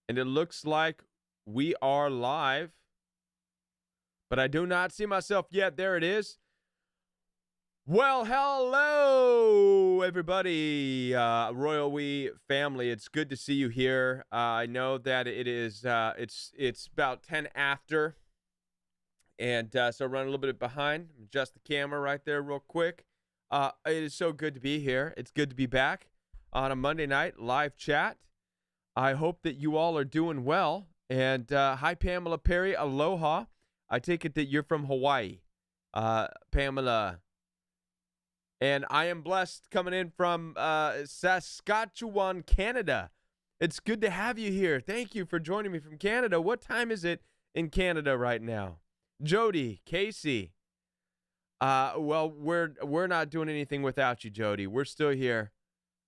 And it looks like we are live, but I do not see myself yet. There it is. Well, hello, everybody, Royal We family. It's good to see you here. I know that it is. It's about 10 after, and so running a little bit behind. Adjust the camera right there, real quick. It is so good to be here. It's good to be back on a Monday night live chat. I hope that you all are doing well. And hi, Pamela Perry. Aloha. I take it that you're from Hawaii, Pamela. And I am blessed coming in from Saskatchewan, Canada. It's good to have you here. Thank you for joining me from Canada. What time is it in Canada right now? Jody, Casey. Well, we're not doing anything without you, Jody. We're still here.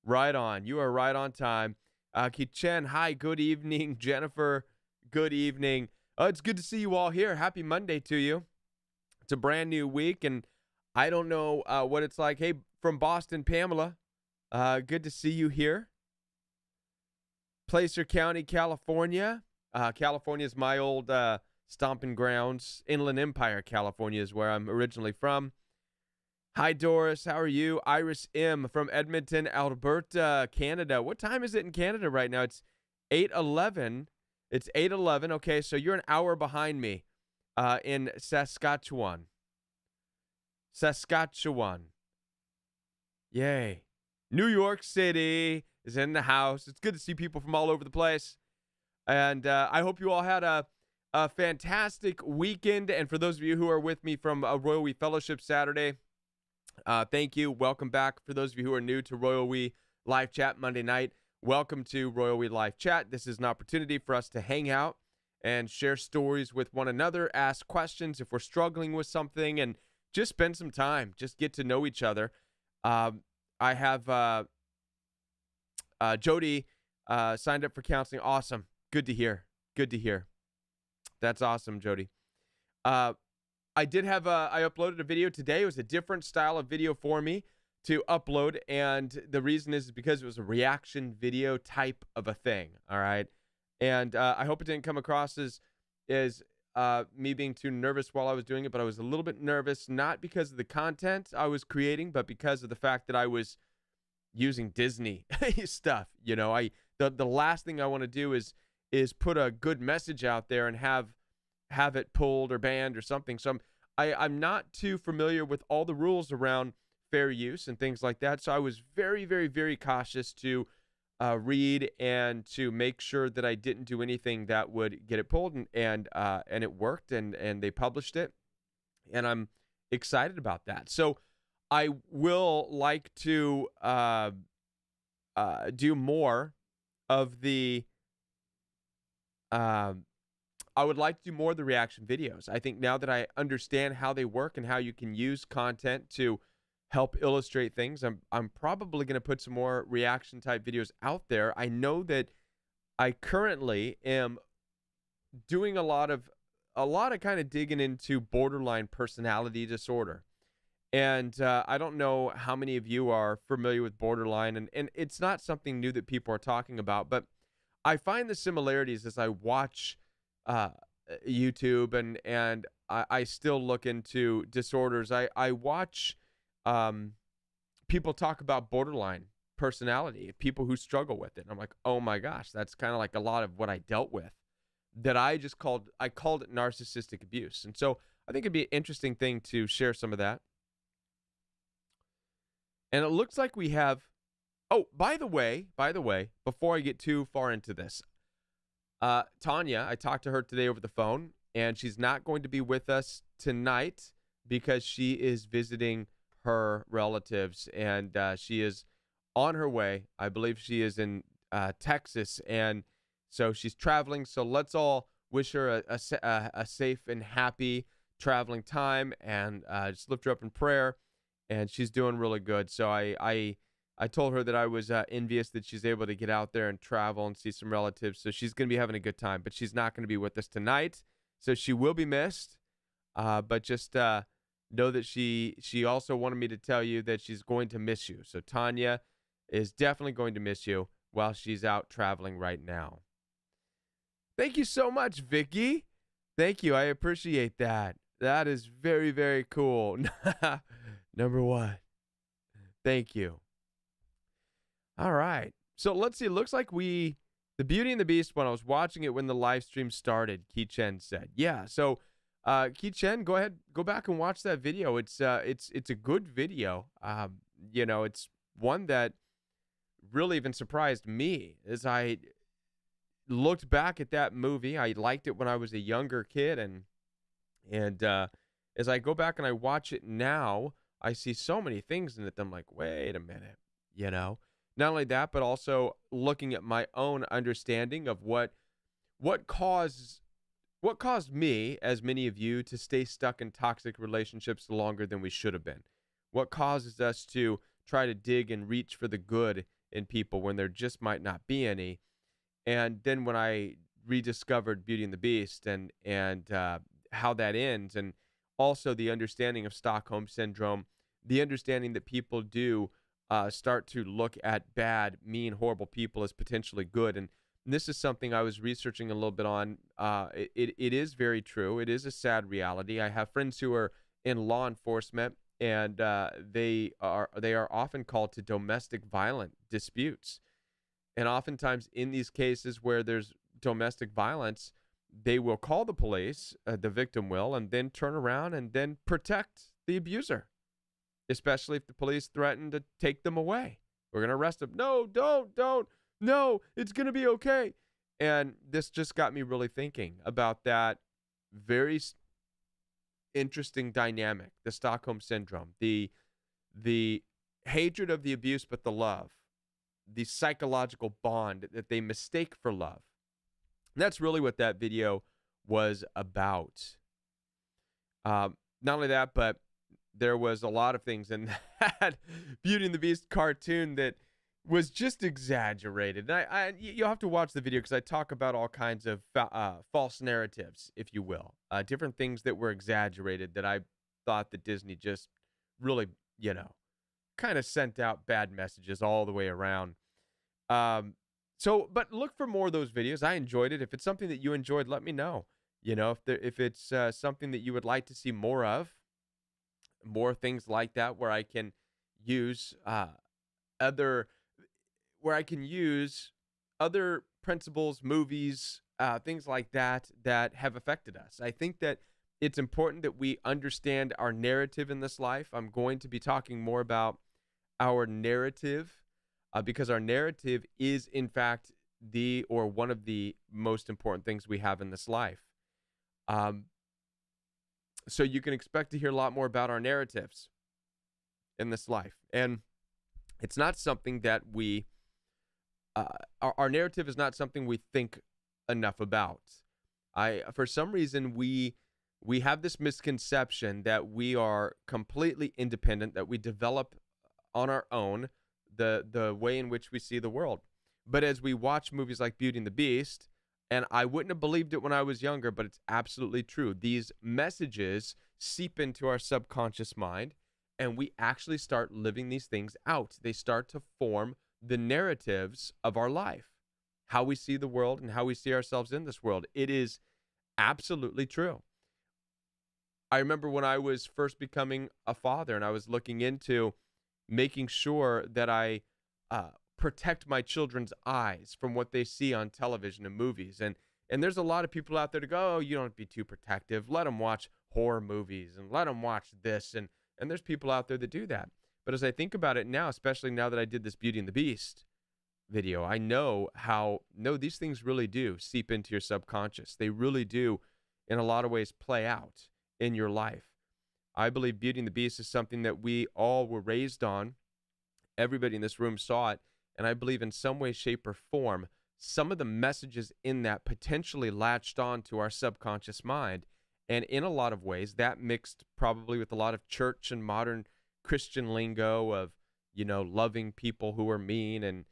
Right on. You are right on time. Kichen, hi, good evening. Jennifer, good evening. It's good to see you all here. Happy Monday to you. It's a brand new week, and I don't know what it's like. Hey, from Boston, Pamela, good to see you here. Placer County, California. California is my old stomping grounds. Inland Empire, California is where I'm originally from. Hi, Doris. How are you? Iris M. from Edmonton, Alberta, Canada. What time is it in Canada right now? It's 8:11. It's 8:11. Okay, so you're an hour behind me in Saskatchewan. Saskatchewan. Yay. New York City is in the house. It's good to see people from all over the place. And I hope you all had a fantastic weekend. And for those of you who are with me from Royal We Fellowship Saturday, thank you. Welcome back. For those of you who are new to Royal We Live Chat Monday night, welcome to Royal We Live Chat. This is an opportunity for us to hang out and share stories with one another, ask questions if we're struggling with something, and just spend some time, just get to know each other. I have Jody signed up for counseling. Awesome. Good to hear. Good to hear. That's awesome, Jody. I uploaded a video today. It was a different style of video for me to upload, and the reason is because it was a reaction video type of a thing, all right? And I hope it didn't come across as me being too nervous while I was doing it, but I was a little bit nervous, not because of the content I was creating, but because of the fact that I was using Disney stuff. You know, the last thing I want to do is put a good message out there and have it pulled or banned or something. So I'm not too familiar with all the rules around fair use and things like that. So I was very, very, very cautious to read and to make sure that I didn't do anything that would get it pulled, and it worked, and they published it, and I'm excited about that. So I will like to do more of the I would like to do more of the reaction videos. I think now that I understand how they work and how you can use content to help illustrate things, I'm probably going to put some more reaction type videos out there. I know that I currently am doing a lot of kind of digging into borderline personality disorder. And I don't know how many of you are familiar with borderline, and it's not something new that people are talking about, but I find the similarities as I watch YouTube, and I still look into disorders. I watch people talk about borderline personality, people who struggle with it. And I'm like, oh my gosh, that's kind of like a lot of what I dealt with, that I called it narcissistic abuse. And so I think it'd be an interesting thing to share some of that. And it looks like we have, oh, by the way, before I get too far into this, Tanya, I talked to her today over the phone, and she's not going to be with us tonight because she is visiting her relatives, and she is on her way. I believe she is in Texas, and so she's traveling. So let's all wish her a safe and happy traveling time, and just lift her up in prayer. And she's doing really good. So I told her that I was envious that she's able to get out there and travel and see some relatives. So she's going to be having a good time, but she's not going to be with us tonight. So she will be missed. But just know that she also wanted me to tell you that she's going to miss you. So Tanya is definitely going to miss you while she's out traveling right now. Thank you so much, Vicky. Thank you. I appreciate that. That is very, very cool. Number one. Thank you. All right. So let's see. It looks like The Beauty and the Beast, when I was watching it when the live stream started, Ki Chen said. Yeah. So, Ki Chen, go ahead, go back and watch that video. It's a good video. It's one that really even surprised me as I looked back at that movie. I liked it when I was a younger kid, and as I go back and I watch it now, I see so many things in it that I'm like, wait a minute, Not only that, but also looking at my own understanding of what caused me, as many of you, to stay stuck in toxic relationships longer than we should have been. What causes us to try to dig and reach for the good in people when there just might not be any. And then when I rediscovered Beauty and the Beast and how that ends, and also the understanding of Stockholm Syndrome, the understanding that people do start to look at bad, mean, horrible people as potentially good. And this is something I was researching a little bit on. It is very true. It is a sad reality. I have friends who are in law enforcement, and they are often called to domestic violent disputes. And oftentimes in these cases where there's domestic violence, they will call the police, the victim will, and then turn around and then protect the abuser, especially if the police threaten to take them away. We're going to arrest them. No, don't. No, it's going to be okay. And this just got me really thinking about that very interesting dynamic, the Stockholm Syndrome, the hatred of the abuse, but the love, the psychological bond that they mistake for love. And that's really what that video was about. Not only that, but there was a lot of things in that Beauty and the Beast cartoon that was just exaggerated. And you'll have to watch the video because I talk about all kinds of false narratives, if you will, different things that were exaggerated that I thought that Disney just really, kind of sent out bad messages all the way around. But look for more of those videos. I enjoyed it. If it's something that you enjoyed, let me know. If it's something that you would like to see more of, more things like that, where I can use other principles, movies, things like that have affected us. I think that it's important that we understand our narrative in this life. I'm going to be talking more about our narrative because our narrative is, in fact, one of the most important things we have in this life. So you can expect to hear a lot more about our narratives in this life. And it's not something that our narrative is not something we think enough about. For some reason, we have this misconception that we are completely independent, that we develop on our own the way in which we see the world. But as we watch movies like Beauty and the Beast, and I wouldn't have believed it when I was younger, but it's absolutely true. These messages seep into our subconscious mind, and we actually start living these things out. They start to form the narratives of our life, how we see the world and how we see ourselves in this world. It is absolutely true. I remember when I was first becoming a father and I was looking into making sure that I protect my children's eyes from what they see on television and movies. And there's a lot of people out there to go, oh, you don't have to be too protective. Let them watch horror movies and let them watch this. And there's people out there that do that. But as I think about it now, especially now that I did this Beauty and the Beast video, I know these things really do seep into your subconscious. They really do, in a lot of ways, play out in your life. I believe Beauty and the Beast is something that we all were raised on. Everybody in this room saw it. And I believe in some way, shape, or form, some of the messages in that potentially latched on to our subconscious mind. And in a lot of ways, that mixed probably with a lot of church and modern Christian lingo of, loving people who are mean and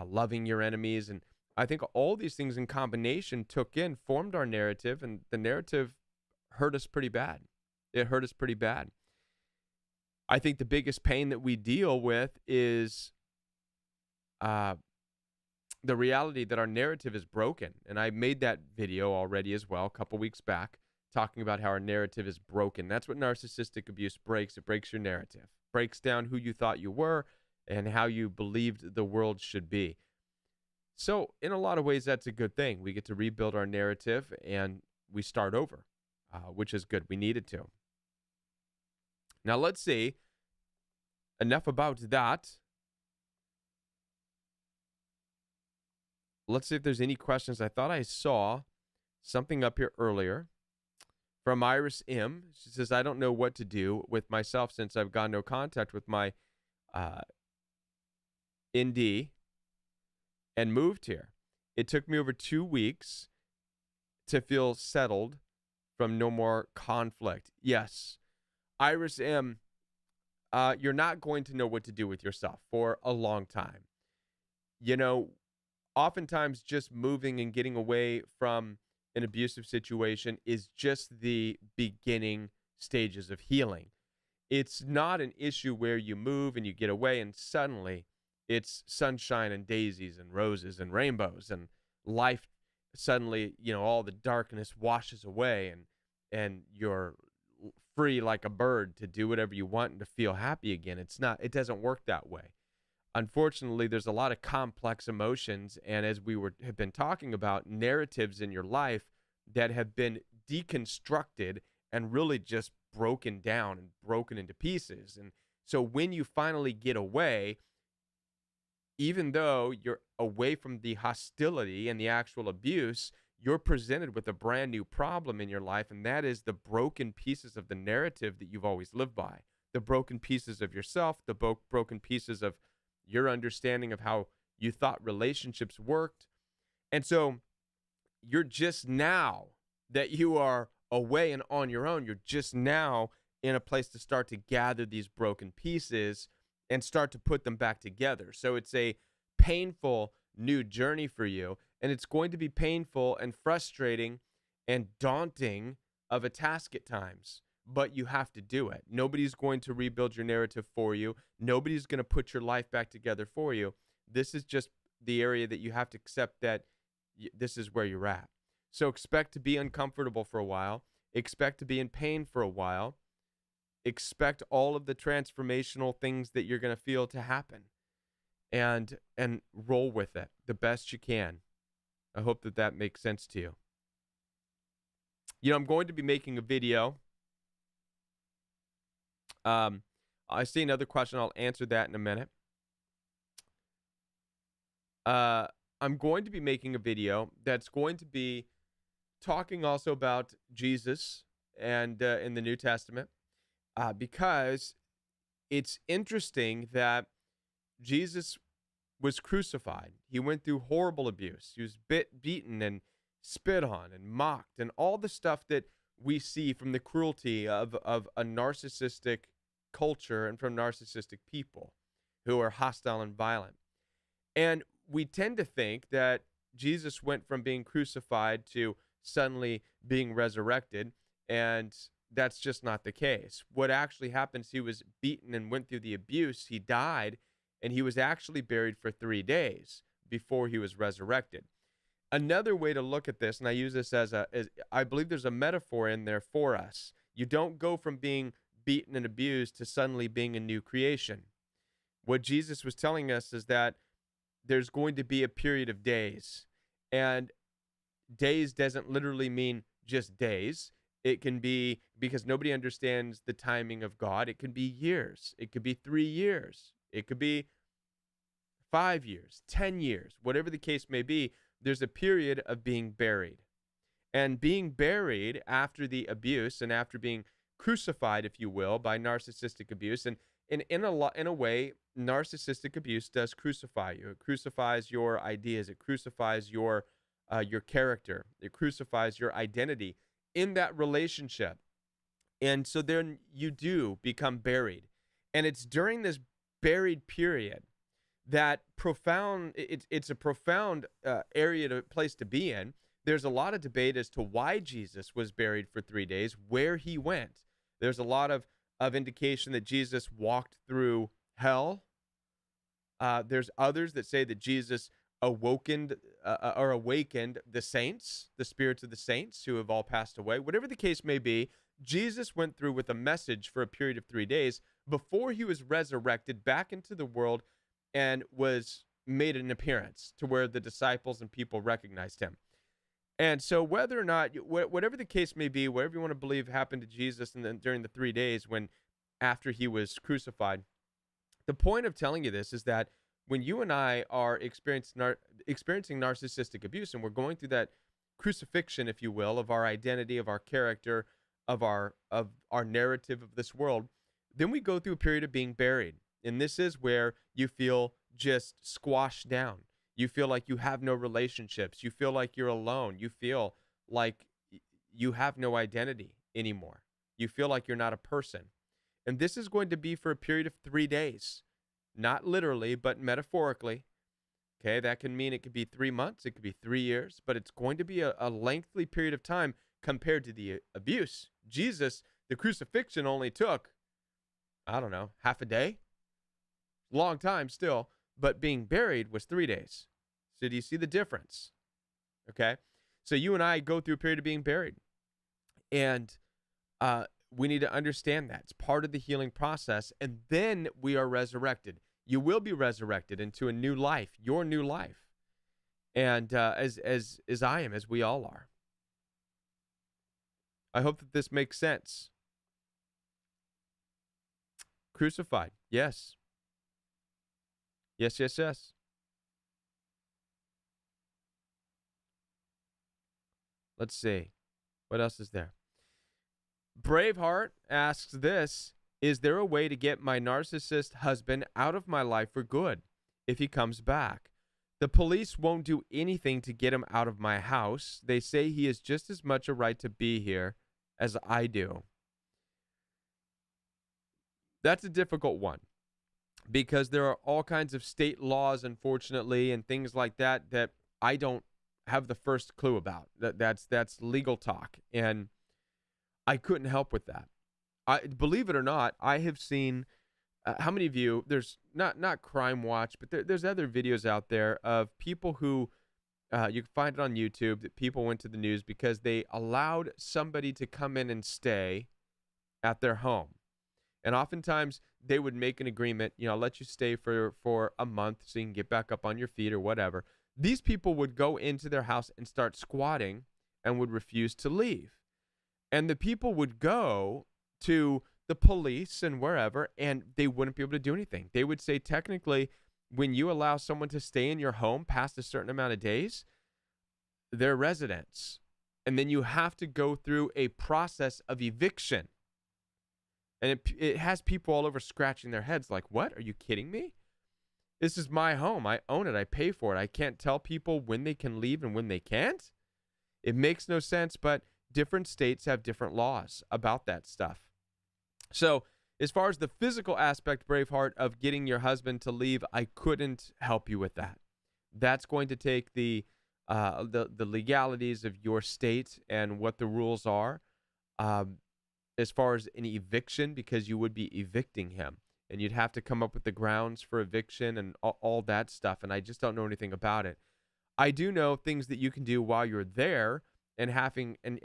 loving your enemies. And I think all these things in combination formed our narrative, and the narrative hurt us pretty bad. It hurt us pretty bad. I think the biggest pain that we deal with is the reality that our narrative is broken. And I made that video already as well a couple weeks back, talking about how our narrative is broken. That's what narcissistic abuse breaks. It breaks your narrative, breaks down who you thought you were and how you believed the world should be. So in a lot of ways, that's a good thing. We get to rebuild our narrative and we start over, which is good. We needed to. Now let's see. Enough about that. Let's see if there's any questions. I thought I saw something up here earlier from Iris M. She says, I don't know what to do with myself since I've got no contact with my ND and moved here. It took me over 2 weeks to feel settled from no more conflict. Yes, Iris M., you're not going to know what to do with yourself for a long time. You know, oftentimes just moving and getting away from an abusive situation is just the beginning stages of healing. It's not an issue where you move and you get away and suddenly it's sunshine and daisies and roses and rainbows and life suddenly, all the darkness washes away and you're free like a bird to do whatever you want and to feel happy again. It doesn't work that way. Unfortunately, there's a lot of complex emotions, and as we have been talking about, narratives in your life that have been deconstructed and really just broken down and broken into pieces. And so when you finally get away, even though you're away from the hostility and the actual abuse, you're presented with a brand new problem in your life, and that is the broken pieces of the narrative that you've always lived by, the broken pieces of yourself, the broken pieces of your understanding of how you thought relationships worked. And so you're just now that you are away and on your own, you're just now in a place to start to gather these broken pieces and start to put them back together. So it's a painful new journey for you, and it's going to be painful and frustrating and daunting of a task at times, but you have to do it. Nobody's going to rebuild your narrative for you. Nobody's going to put your life back together for you. This is just the area that you have to accept that this is where you're at. So expect to be uncomfortable for a while. Expect to be in pain for a while. Expect all of the transformational things that you're going to feel to happen, and roll with it the best you can. I hope that makes sense to you. I'm going to be making a video. I see another question. I'll answer that in a minute. I'm going to be making a video that's going to be talking also about Jesus and in the New Testament, because it's interesting that Jesus was crucified. He went through horrible abuse. He was beaten and spit on and mocked and all the stuff that we see from the cruelty of a narcissistic culture and from narcissistic people who are hostile and violent. And we tend to think that Jesus went from being crucified to suddenly being resurrected, and that's just not the case. What actually happens, he was beaten and went through the abuse, he died, and he was actually buried for 3 days before he was resurrected. Another way to look at this, and I use this as I believe there's a metaphor in there for us. You don't go from being beaten and abused to suddenly being a new creation. What Jesus was telling us is that there's going to be a period of days, and days doesn't literally mean just days. It can be, because nobody understands the timing of God, it can be years. It could be 3 years. It could be 5 years, 10 years, whatever the case may be. There's a period of being buried. And being buried after the abuse and after being crucified, if you will, by narcissistic abuse. And in a way, narcissistic abuse does crucify you. It crucifies your ideas. It crucifies your character. It crucifies your identity in that relationship. And so then you do become buried. And it's during this buried period that it's a profound place to be in. There's a lot of debate as to why Jesus was buried for 3 days, where he went. There's a lot of indication that Jesus walked through hell. There's others that say that Jesus awakened the saints, the spirits of the saints who have all passed away. Whatever the case may be, Jesus went through with a message for a period of 3 days before he was resurrected back into the world and was made an appearance to where the disciples and people recognized him. And so whether or not, whatever the case may be, whatever you want to believe happened to Jesus and then during the 3 days after he was crucified, the point of telling you this is that when you and I are experiencing narcissistic abuse and we're going through that crucifixion, if you will, of our identity, of our character, of our narrative of this world, then we go through a period of being buried. And this is where you feel just squashed down. You feel like you have no relationships. You feel like you're alone. You feel like you have no identity anymore. You feel like you're not a person. And this is going to be for a period of 3 days. Not literally, but metaphorically. Okay, that can mean it could be 3 months, it could be 3 years, but it's going to be a lengthy period of time compared to the abuse. Jesus, the crucifixion only took, I don't know, half a day? Long time still, but being buried was 3 days. So do you see the difference? Okay, so you and I go through a period of being buried. And we need to understand that. It's part of the healing process, and then we are resurrected. You will be resurrected into a new life, your new life, and as I am, as we all are. I hope that this makes sense. Crucified, yes. Yes, yes, yes. Let's see. What else is there? Braveheart asks this: is there a way to get my narcissist husband out of my life for good if he comes back? The police won't do anything to get him out of my house. They say he has just as much a right to be here as I do. That's a difficult one because there are all kinds of state laws, unfortunately, and things like that that I don't have the first clue about. That's legal talk, and I couldn't help with that. Believe it or not, I have seen, how many of you, there's not Crime Watch, but there's other videos out there of people who, you can find it on YouTube, that people went to the news because they allowed somebody to come in and stay at their home. And oftentimes they would make an agreement, I'll let you stay for a month so you can get back up on your feet or whatever. These people would go into their house and start squatting and would refuse to leave. And the people would go to the police and wherever, and they wouldn't be able to do anything. They would say, technically, when you allow someone to stay in your home past a certain amount of days, they're residents. And then you have to go through a process of eviction. And it has people all over scratching their heads like, what? Are you kidding me? This is my home. I own it. I pay for it. I can't tell people when they can leave and when they can't. It makes no sense, but different states have different laws about that stuff. So as far as the physical aspect, Braveheart, of getting your husband to leave, I couldn't help you with that. That's going to take the legalities of your state and what the rules are as far as an eviction, because you would be evicting him. And you'd have to come up with the grounds for eviction and all that stuff. And I just don't know anything about it. I do know things that you can do while you're there and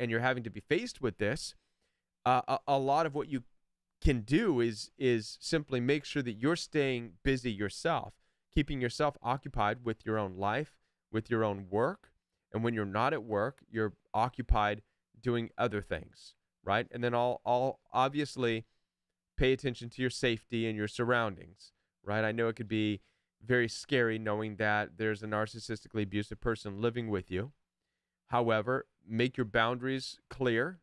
you're having to be faced with this. A lot of what you can do is simply make sure that you're staying busy yourself, keeping yourself occupied with your own life, with your own work. And when you're not at work, you're occupied doing other things, right? And then I'll obviously pay attention to your safety and your surroundings, right? I know it could be very scary knowing that there's a narcissistically abusive person living with you. However, make your boundaries clear.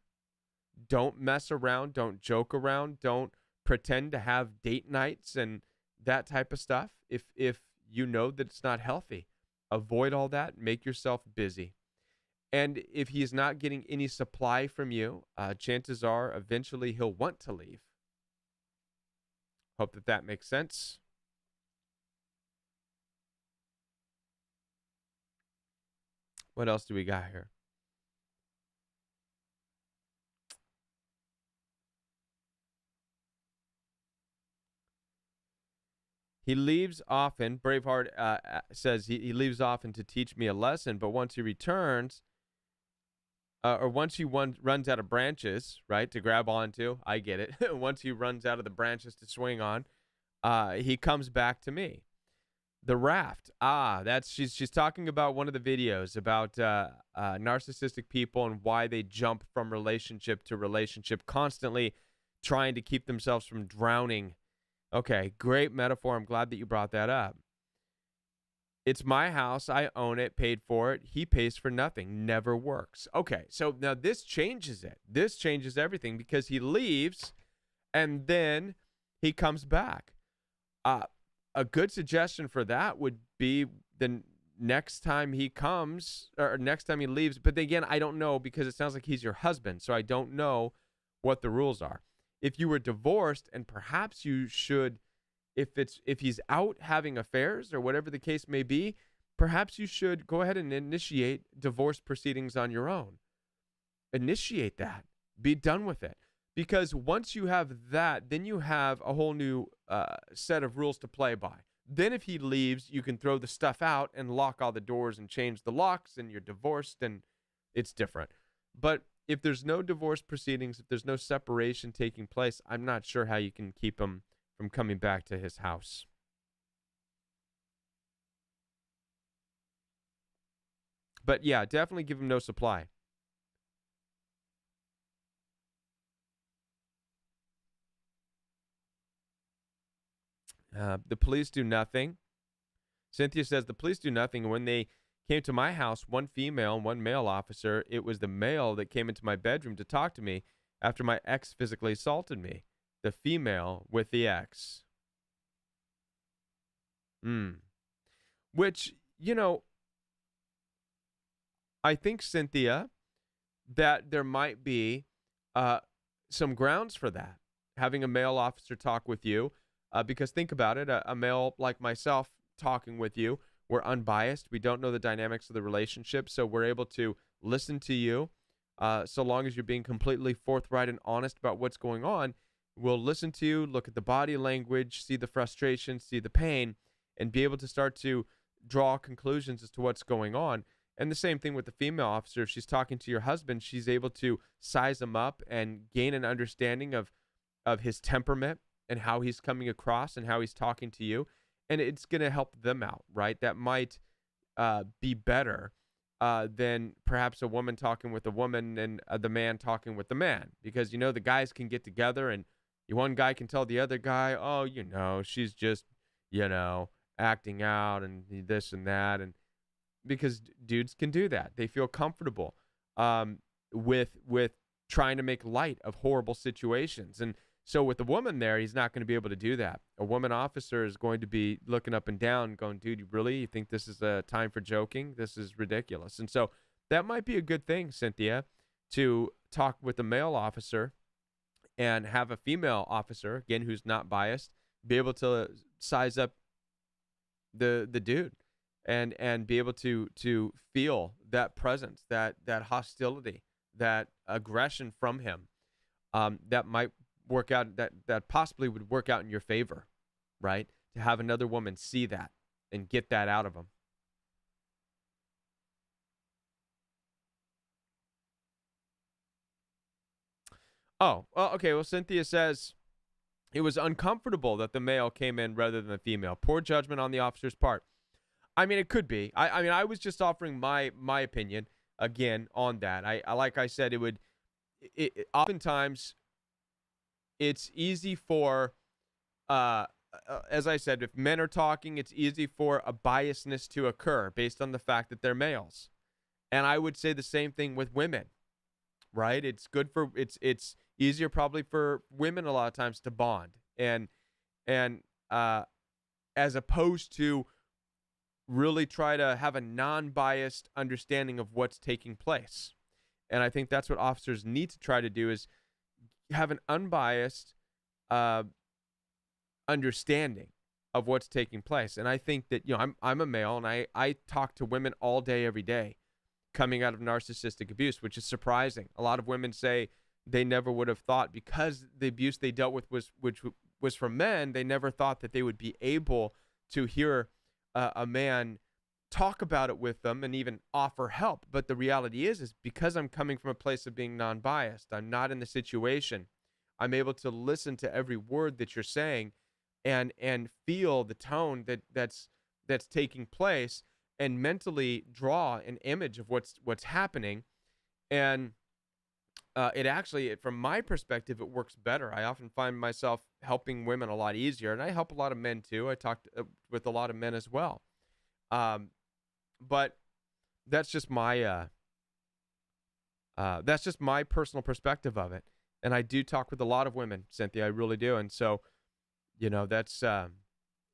Don't mess around. Don't joke around. Don't pretend to have date nights and that type of stuff. If you know that it's not healthy, avoid all that. Make yourself busy. And if he's not getting any supply from you, chances are eventually he'll want to leave. Hope that makes sense. What else do we got here? He leaves often. Braveheart says he leaves often to teach me a lesson, but once he returns, or once he runs out of branches, right, to grab onto, I get it. Once he runs out of the branches to swing on, he comes back to me. The raft. She's talking about one of the videos about narcissistic people and why they jump from relationship to relationship, constantly trying to keep themselves from drowning. Okay, great metaphor. I'm glad that you brought that up. It's my house. I own it, paid for it. He pays for nothing. Never works. Okay, so now this changes it. This changes everything because he leaves and then he comes back. A good suggestion for that would be the next time he comes or next time he leaves. But again, I don't know because it sounds like he's your husband. So I don't know what the rules are. If you were divorced, and perhaps you should, if he's out having affairs or whatever the case may be, perhaps you should go ahead and initiate divorce proceedings on your own. Initiate that. Be done with it. Because once you have that, then you have a whole new set of rules to play by. Then if he leaves, you can throw the stuff out and lock all the doors and change the locks, and you're divorced, and it's different. But if there's no divorce proceedings, if there's no separation taking place, I'm not sure how you can keep him from coming back to his house. But yeah, definitely give him no supply. The police do nothing. Cynthia says the police do nothing. When they came to my house, one female and one male officer, it was the male that came into my bedroom to talk to me after my ex physically assaulted me. The female with the ex. Which, I think, Cynthia, that there might be some grounds for that. Having a male officer talk with you. Because think about it, a male like myself talking with you, we're unbiased. We don't know the dynamics of the relationship, so we're able to listen to you. So long as you're being completely forthright and honest about what's going on, we'll listen to you, look at the body language, see the frustration, see the pain, and be able to start to draw conclusions as to what's going on. And the same thing with the female officer. If she's talking to your husband, she's able to size him up and gain an understanding of his temperament, and how he's coming across and how he's talking to you. And it's going to help them out, right? That might be better than perhaps a woman talking with a woman and the man talking with the man. Because, the guys can get together and one guy can tell the other guy, oh, she's just, acting out and this and that. And because dudes can do that. They feel comfortable with trying to make light of horrible situations. And so with the woman there, he's not going to be able to do that. A woman officer is going to be looking up and down going, dude, you think this is a time for joking? This is ridiculous. And so that might be a good thing, Cynthia, to talk with a male officer and have a female officer, again, who's not biased, be able to size up the dude and be able to feel that presence, that hostility, that aggression from him. That might work out, that possibly would work out in your favor, right? To have another woman see that and get that out of him. Oh, well, okay. Well, Cynthia says it was uncomfortable that the male came in rather than the female. Poor judgment on the officer's part. I mean, it could be. I was just offering my opinion again on that. I like I said, oftentimes it's easy for, as I said, if men are talking, it's easy for a biasness to occur based on the fact that they're males. And I would say the same thing with women, right? It's easier probably for women a lot of times to bond and as opposed to really try to have a non-biased understanding of what's taking place. And I think that's what officers need to try to do, is have an unbiased understanding of what's taking place. And I think that, I'm a male, and I talk to women all day, every day, coming out of narcissistic abuse, which is surprising. A lot of women say they never would have thought, because the abuse they dealt with was was for men, they never thought that they would be able to hear a man talk about it with them and even offer help. But the reality is because I'm coming from a place of being non-biased, I'm not in the situation, I'm able to listen to every word that you're saying and feel the tone that's taking place and mentally draw an image of what's happening. And it actually, from my perspective, it works better. I often find myself helping women a lot easier, and I help a lot of men too. I talk with a lot of men as well. But that's just my personal perspective of it. And I do talk with a lot of women, Cynthia. I really do. And so, that's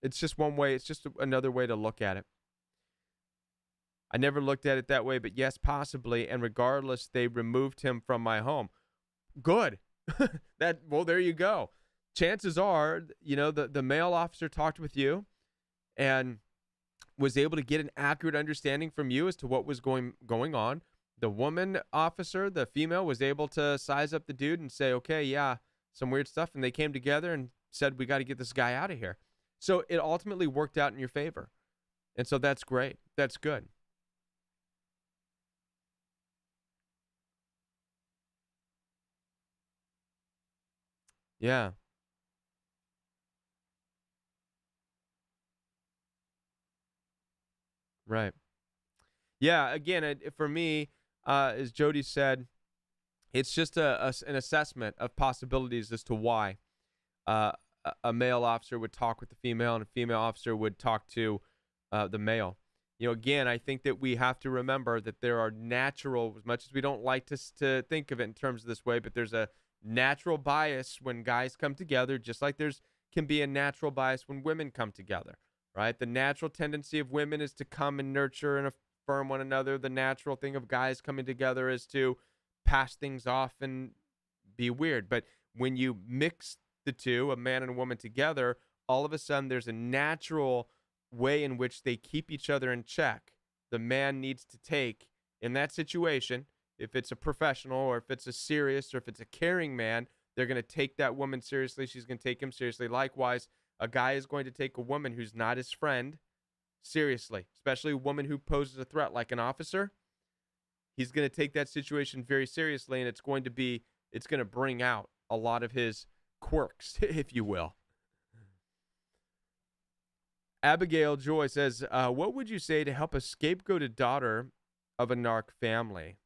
it's just one way. It's just another way to look at it. I never looked at it that way, but yes, possibly. And regardless, they removed him from my home. Good. Well, there you go. Chances are, the male officer talked with you and was able to get an accurate understanding from you as to what was going on. The woman officer, the female, was able to size up the dude and say, okay, yeah, some weird stuff. And they came together and said, we got to get this guy out of here. So it ultimately worked out in your favor. And so that's great. That's good. Yeah. Right. Yeah. Again, for me, as Jody said, it's just an assessment of possibilities as to why a male officer would talk with the female and a female officer would talk to the male. Again, I think that we have to remember that there are natural, as much as we don't like to think of it in terms of this way, but there's a natural bias when guys come together, just like can be a natural bias when women come together, right? The natural tendency of women is to come and nurture and affirm one another. The natural thing of guys coming together is to pass things off and be weird. But when you mix the two, a man and a woman together, all of a sudden there's a natural way in which they keep each other in check. The man needs to take, in that situation, if it's a professional or if it's a serious or if it's a caring man, they're going to take that woman seriously. She's going to take him seriously. Likewise, a guy is going to take a woman who's not his friend seriously, especially a woman who poses a threat like an officer. He's going to take that situation very seriously, and it's going to bring out a lot of his quirks, if you will. Abigail Joy says, what would you say to help a scapegoated daughter of a narc family?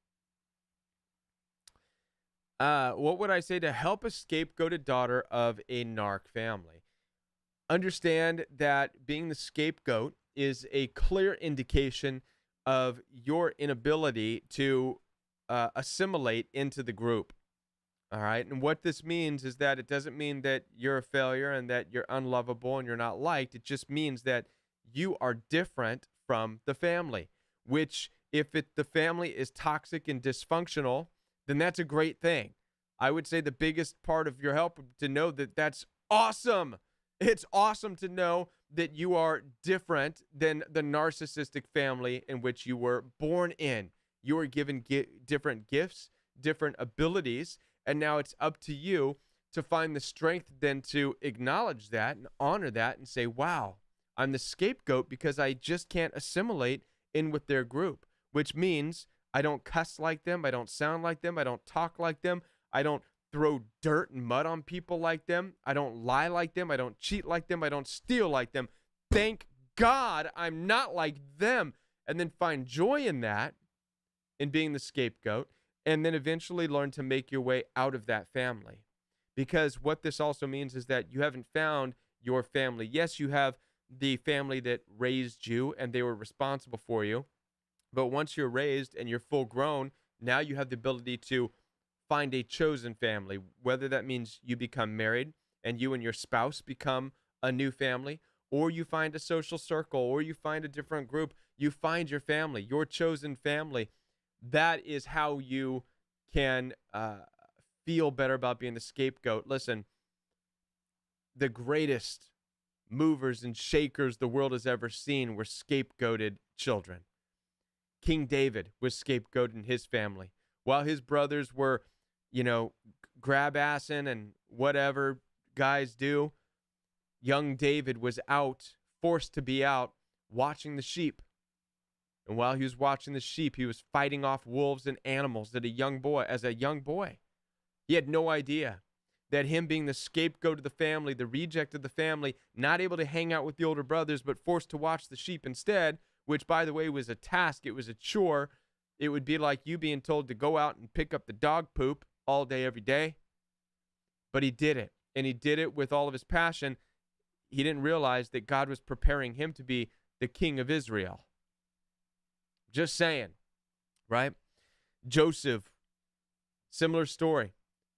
What would I say to help a scapegoated daughter of a narc family? Understand that being the scapegoat is a clear indication of your inability to assimilate into the group. All right. And what this means is that it doesn't mean that you're a failure and that you're unlovable and you're not liked. It just means that you are different from the family, which if the family is toxic and dysfunctional, then that's a great thing. I would say the biggest part of your help to know that that's awesome. It's awesome to know that you are different than the narcissistic family in which you were born in. You are given different gifts, different abilities, and now it's up to you to find the strength then to acknowledge that and honor that and say, wow, I'm the scapegoat because I just can't assimilate in with their group, which means I don't cuss like them. I don't sound like them. I don't talk like them. I don't throw dirt and mud on people like them. I don't lie like them. I don't cheat like them. I don't steal like them. Thank God I'm not like them. And then find joy in that, in being the scapegoat, and then eventually learn to make your way out of that family. Because what this also means is that you haven't found your family. Yes, you have the family that raised you and they were responsible for you. But once you're raised and you're full grown, now you have the ability to find a chosen family, whether that means you become married and you and your spouse become a new family, or you find a social circle, or you find a different group. You find your family, your chosen family. That is how you can feel better about being the scapegoat. Listen, the greatest movers and shakers the world has ever seen were scapegoated children. King David was scapegoated in his family. While his brothers were, grab-assing and whatever guys do, young David was out, forced to be out, watching the sheep. And while he was watching the sheep, he was fighting off wolves and animals as a young boy. He had no idea that him being the scapegoat of the family, the reject of the family, not able to hang out with the older brothers, but forced to watch the sheep instead, which, by the way, was a task. It was a chore. It would be like you being told to go out and pick up the dog poop all day, every day. But he did it, and he did it with all of his passion. He didn't realize that God was preparing him to be the king of Israel. Just saying, right? Joseph, similar story.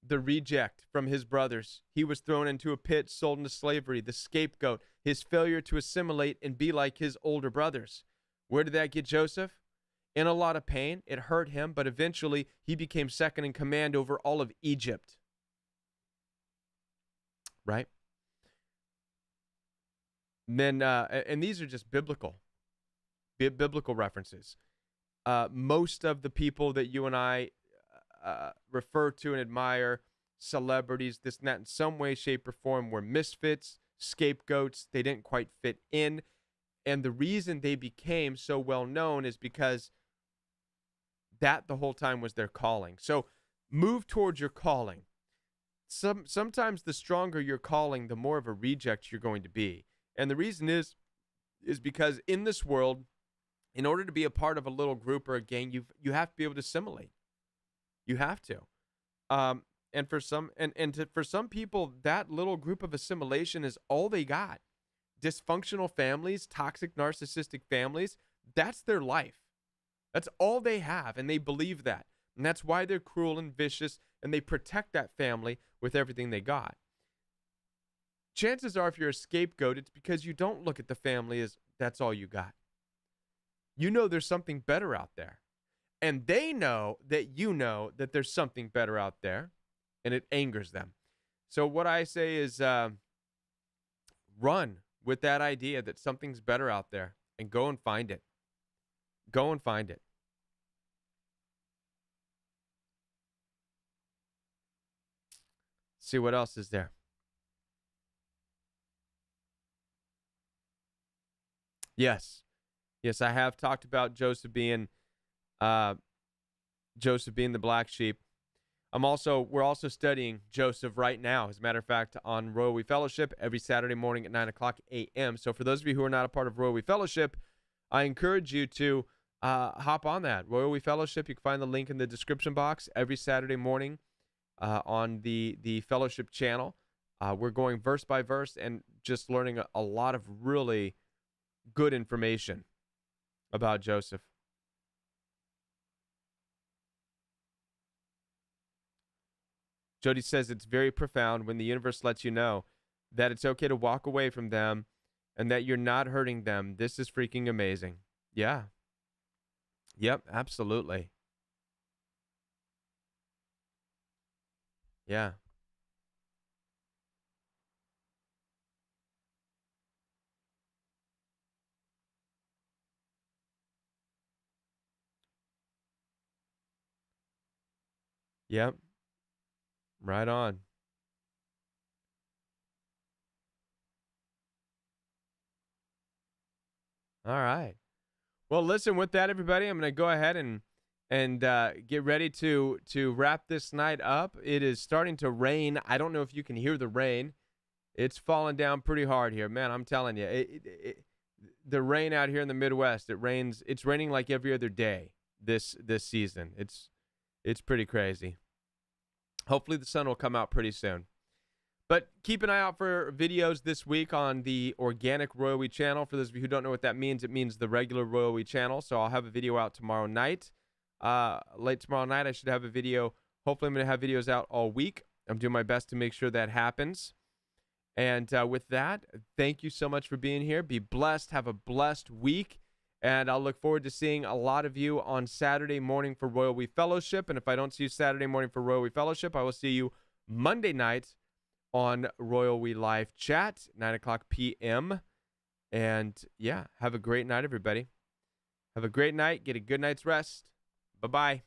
The reject from his brothers. He was thrown into a pit, sold into slavery, the scapegoat, his failure to assimilate and be like his older brothers. Where did that get Joseph? In a lot of pain. It hurt him, but eventually he became second in command over all of Egypt. Right? And then, and these are just biblical references. Most of the people that you and I refer to and admire, celebrities, this and that, in some way, shape, or form, were misfits, scapegoats. They didn't quite fit in. And the reason they became so well known is because that the whole time was their calling. So move towards your calling. Sometimes the stronger your calling, the more of a reject you're going to be. And the reason is because in this world, in order to be a part of a little group or a gang, you have to be able to assimilate. You have to. And for some people, that little group of assimilation is all they got. Dysfunctional families, toxic, narcissistic families, that's their life. That's all they have, and they believe that. And that's why they're cruel and vicious, and they protect that family with everything they got. Chances are, if you're a scapegoat, it's because you don't look at the family as that's all you got. You know there's something better out there. And they know that there's something better out there, and it angers them. So what I say is run with that idea that something's better out there and go and find it. Go and find it. See what else is there. Yes, I have talked about Joseph being the black sheep. We're also studying Joseph right now. As a matter of fact, on Royal We Fellowship every Saturday morning at 9:00 a.m. So for those of you who are not a part of Royal We Fellowship, I encourage you to hop on that. Royal We Fellowship, you can find the link in the description box every Saturday morning on the Fellowship channel. We're going verse by verse and just learning a lot of really good information about Joseph. Jody says it's very profound when the universe lets you know that it's okay to walk away from them and that you're not hurting them. This is freaking amazing. Yeah. Yep, absolutely. Yeah. Yep. Right on. All right. Well, listen, with that, everybody, I'm going to go ahead and get ready to wrap this night up. It is starting to rain. I don't know if you can hear the rain. It's falling down pretty hard here. Man, I'm telling you, the rain out here in the Midwest, it rains. It's raining like every other day this season. It's pretty crazy. Hopefully the sun will come out pretty soon. But keep an eye out for videos this week on the Organic Royal We channel. For those of you who don't know what that means, it means the regular Royal We channel. So I'll have a video out tomorrow night. Late tomorrow night, I should have a video. Hopefully I'm going to have videos out all week. I'm doing my best to make sure that happens. And with that, thank you so much for being here. Be blessed. Have a blessed week. And I'll look forward to seeing a lot of you on Saturday morning for Royal We Fellowship. And if I don't see you Saturday morning for Royal We Fellowship, I will see you Monday night on Royal We Live Chat, 9:00 p.m. And yeah, have a great night, everybody. Have a great night. Get a good night's rest. Bye-bye.